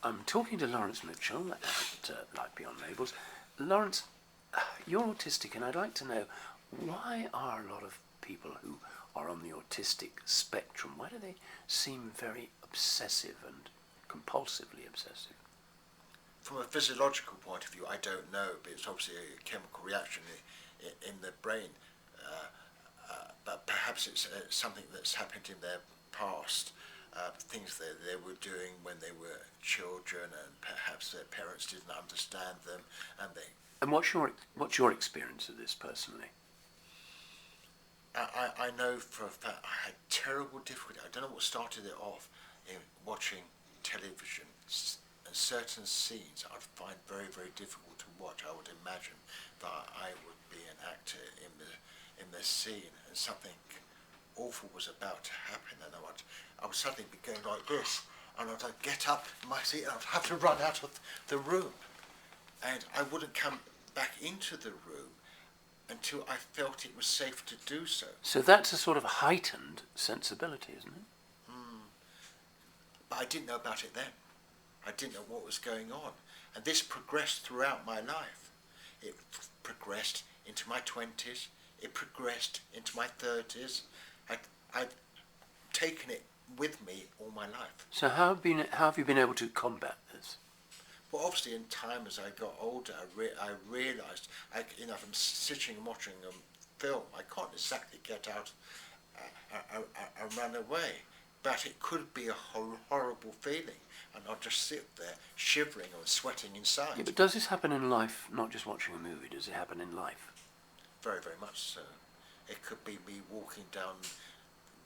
I'm talking to Lawrence Mitchell at Light Beyond Labels. Lawrence, you're autistic, and I'd like to know, why are a lot of people who are on the autistic spectrum, why do they seem very obsessive and compulsively obsessive? From a physiological point of view, I don't know, but it's obviously a chemical reaction in the brain. But perhaps it's something that's happened in their past, things that they were doing when they were children, and perhaps their parents didn't understand them, and they. And what's your experience of this personally? I know for a fact I had terrible difficulty. I don't know what started it off in watching television, and certain scenes I'd find very, very difficult to watch. I would imagine that I would be an actor in the scene, and something awful was about to happen, and I would suddenly be going like this, and I'd get up in my seat, and I'd have to run out of the room, and I wouldn't come back into the room until I felt it was safe to do so. So that's a sort of heightened sensibility, isn't it? But I didn't know about it then. I didn't know what was going on. And this progressed throughout my life. It progressed into my 20s. It progressed into my 30s. I've taken it with me all my life. So how have you been able to combat this? Well, obviously, in time as I got older, I realised, if I'm sitting and watching a film, I can't exactly get out and run away. But it could be a horrible feeling, and I'll just sit there shivering or sweating inside. Yeah, but does this happen in life, not just watching a movie? Does it happen in life? Very, very much so. It could be me walking down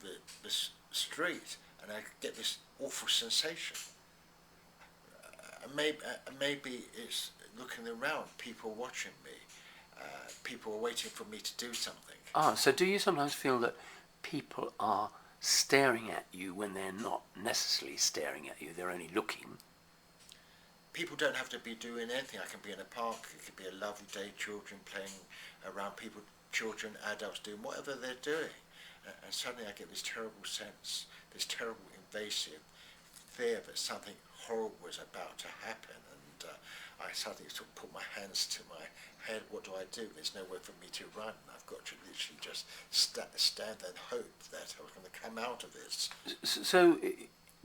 the street, and I get this awful sensation. Maybe it's looking around, people watching me, people are waiting for me to do something. So do you sometimes feel that people are staring at you when they're not necessarily staring at you, they're only looking? People don't have to be doing anything. I can be in a park, it could be a lovely day, children playing around, people, children, adults doing whatever they're doing. And suddenly I get this terrible sense, this terrible invasive fear that something horrible is about to happen, and I suddenly sort of put my hands to my head. What do I do? There's nowhere for me to run. I've got to literally just stand there and hope that I was going to come out of this. So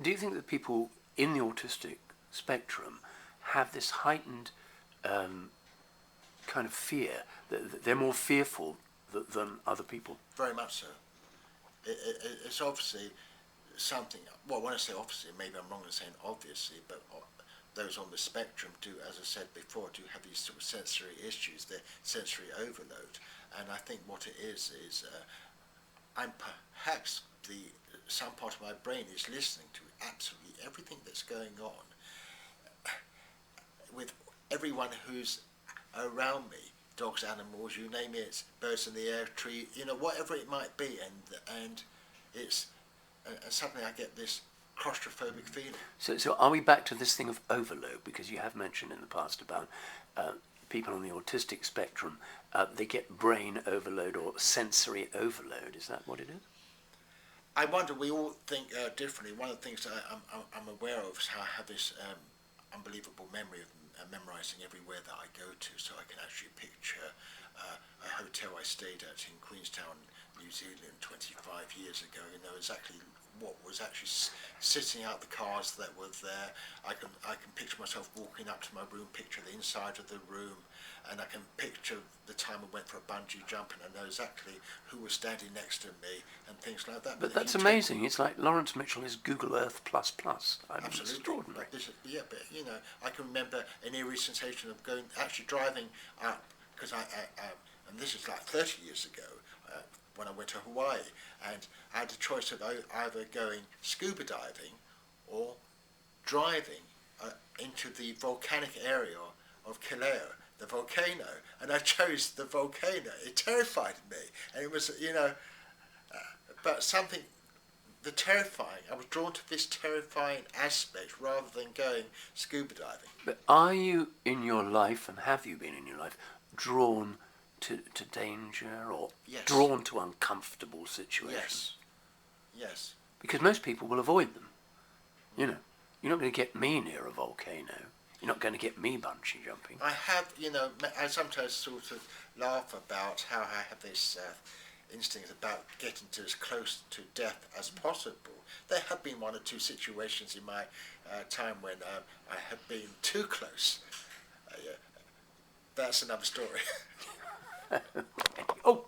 do you think that people in the autistic spectrum have this heightened kind of fear, that they're more fearful than other people? Very much so. It's obviously something, well, when I say obviously, maybe I'm wrong in saying obviously, but those on the spectrum do, as I said before, do have these sort of sensory issues, they're sensory overload. And I think what it is I'm perhaps some part of my brain is listening to absolutely everything that's going on with everyone who's around me, dogs, animals, you name it, birds in the air, tree, whatever it might be, and it's, and suddenly I get this claustrophobic feeling. So are we back to this thing of overload? Because you have mentioned in the past about people on the autistic spectrum, they get brain overload or sensory overload. Is that what it is? I wonder, we all think differently. One of the things that I'm aware of is how I have this unbelievable memory of memorising everywhere that I go to, so I can actually picture a hotel I stayed at in Queenstown, New Zealand 25 years ago, exactly what was actually sitting out the cars that were there. I can picture myself walking up to my room, picture the inside of the room, and I can picture the time I went for a bungee jump, and I know exactly who was standing next to me and things like that. But that's amazing. It's like Lawrence Mitchell is Google Earth plus plus. Absolutely. Extraordinary. But I can remember an eerie sensation of actually driving up, because and this is like 30 years ago, when I went to Hawaii, and I had a choice of either going scuba diving or driving into the volcanic area of Kilauea, the volcano, and I chose the volcano. It terrified me, and it was, but something, the terrifying, I was drawn to this terrifying aspect rather than going scuba diving. But are you in your life, and have you been in your life, drawn to danger, or yes, drawn to uncomfortable situations? Yes. Because most people will avoid them, You're not going to get me near a volcano. You're not going to get me bungee jumping. I have, I sometimes sort of laugh about how I have this instinct about getting to as close to death as possible. There have been one or two situations in my time when I have been too close. Yeah, that's another story. Oh,